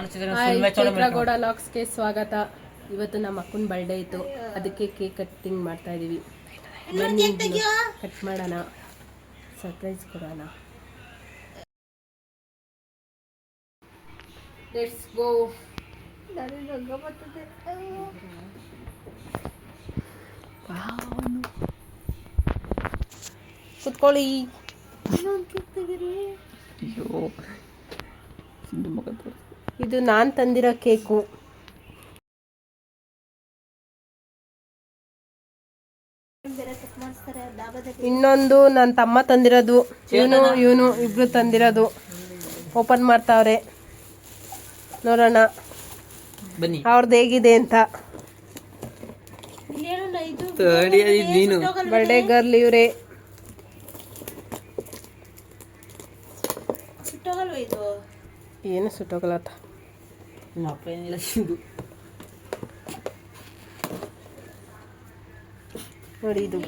ಚೈತ್ರಗೌಡ ಲಾಕ್ಸ್ಗೆ ಸ್ವಾಗತ. ಇವತ್ತು ನಮ್ಮ ಅಕ್ಕನ ಬರ್ಡೇ ಇತ್ತು, ಅದಕ್ಕೆ ಕೇಕ್ ಕಟ್ಟಿಂಗ್ ಮಾಡ್ತಾ ಇದೀವಿ. ಕಟ್ ಮಾಡೋಣ, ಸರ್ಪ್ರೈಸ್ ಕೊಡೋಣ. Let's go. ಕುತ್ಕೊಳ್ಳಿ. ಇದು ನಾನು ತಂದಿರೋ ಕೇಕು. ಇನ್ನೊಂದು ನನ್ನ ತಮ್ಮ ತಂದಿರೋದು, ಇವನು ಇಬ್ರು ತಂದಿರೋದು. ಓಪನ್ ಮಾಡ್ತಾವ್ರೆ, ನೋಡೋಣ ಅವ್ರದ್ದು ಹೇಗಿದೆ ಅಂತ. ಬರ್ಡೇ ಗರ್ಲ್ ಇವ್ರೆ. ಏನು ಸುಟ್ಟೋಗಲತ್ತ ನೋಡಿ. ಇದು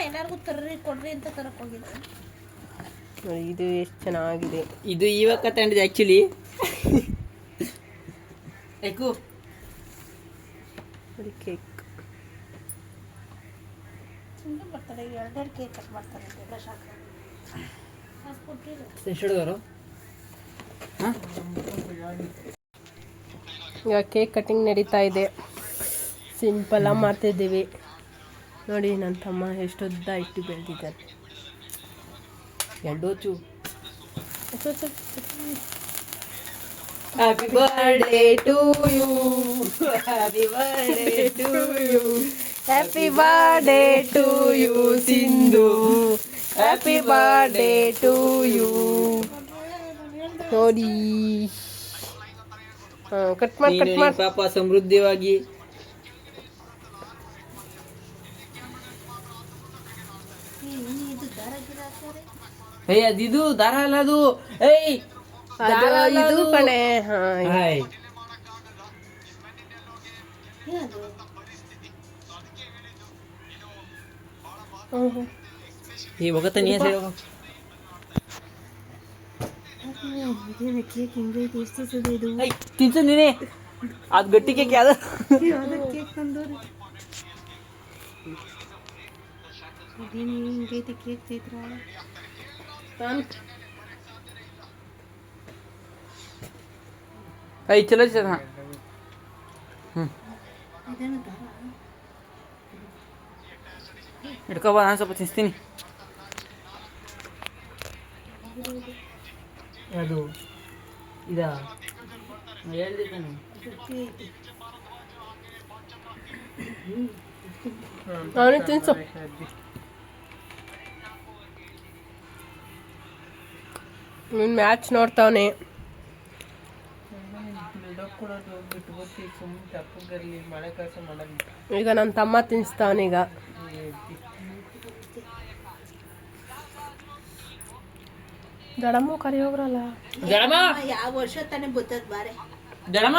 ಎಲ್ಲರಿಗೂ ತರ್ರಿ ಕೊಡ್ರಿ ಅಂತ ತರಕ್ ಹೋಗಿದ್ದೆ ನೋಡಿ, ಇದು ಎಷ್ಟು ಚೆನ್ನಾಗಿದೆ. ಇದು ಇವಾಗ ತಂದಿದೆ ಆಕ್ಚುಲಿ. ನೋಡಿ ಕೇಕ್ ಬರ್ತಾರೆ, ಎರಡೆರಡು ಕೇಕ್ ಕಟ್ ಮಾಡ್ತಾರೆ. ಈಗ ಕೇಕ್ ಕಟಿಂಗ್ ನಡೀತಾ ಇದೆ. ಸಿಂಪಲ್ ಆಗಿ ಮಾಡ್ತಿದ್ದೀವಿ. ನೋಡಿ ನನ್ನ ತಮ್ಮ ಎಷ್ಟು ಉದ್ದ ಇಟ್ಟು ಬೆಳೆದಿದ್ದಾನೆ. Happy birthday to you, happy birthday to you, happy birthday to you Sindhu, happy birthday to you. ನೋಡಿ ಕಟ್ ಮಾಡಿ ಪಾಪ ಸಮೃದ್ಧವಾಗಿ. ಅದಿದು ದಾರ ಅಲ್ಲ, ಅದು ಇದು ಕಣೆ. ಹೋಗತ್ತಾನೆ ತಿನ್ಸು ನೀನೆ. ಅದು ಗಟ್ಟಿ ಕೇಕ್ ಯಾವ್ದು? ಚಲೋ ಚಲ. ಹಿಡ್ಕೊಬ, ನಾನು ಸ್ವಲ್ಪ ತಿನ್ಸ್ತೀನಿ. ಅದು ಇದ ಹೇಳ್ದಿದ್ದಾನೆ. ತಿನ್ಸು. ಮ್ಯಾಚ್ ನೋಡ್ತಾವನೆ. ಈಗ ನನ್ನ ತಮ್ಮ ತಿನ್ಸ್ತಾವನೀಗ. ದಡಮ್ಮ ಕರಿ ಹೋಗ್ರಲ್ಲ. ಯಾವ ವರ್ಷ ತಾನೇ ಬರ್ತದ ಬಾರೆ ದಡಮ್ಮ.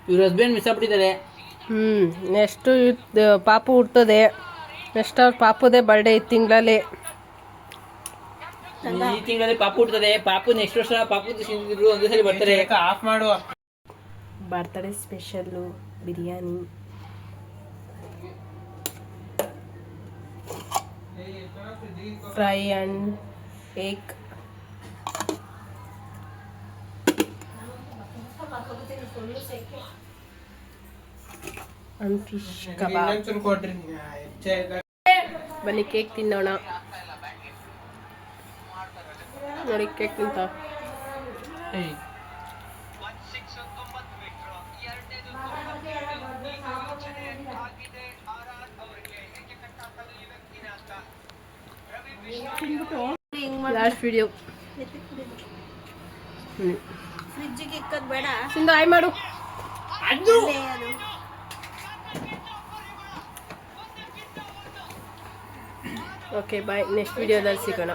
ಇವ್ರ ಹಸ್ಬೆಂಡ್ ಮಿಸ್ ಆಗ್ಬಿಟ್ಟಿದ್ದಾರೆ. ನೆಕ್ಸ್ಟು ಪಾಪು ಹುಡ್ತದೆ. ನೆಕ್ಸ್ಟ್ ಅವ್ರ ಪಾಪುದೇ ಬರ್ಡೇ ಈ ತಿಂಗಳಲ್ಲಿ. ಈ ತಿಂಗಳಲ್ಲಿ ಪಾಪು ಹುಡ್ತದೆ. ಪಾಪು ನೆಕ್ಸ್ಟ್ ವರ್ಷ ಪಾಪು ಒಂದೇ ಸರಿ ಬರ್ತಾರೆ. ಆಫ್ ಮಾಡುವ. Birthday special biryani. Fry and egg and fish ಕಬಾಬ್. ಬನ್ನಿ ಕೇಕ್ ತಿನ್ನೋಣ. ನೋಡಿ ಕೇಕ್ ತಿಂತ. Last video. ಫ್ರಿಜ್ಜಿಗೆ ಇಕ್ಕದ್ ಬೇಡ. ಸಿಂಧು ಆಯ್ ಮಾಡು. Okay bye. ನೆಕ್ಸ್ಟ್ ವಿಡಿಯೋದಲ್ಲಿ ಸಿಗೋಣ.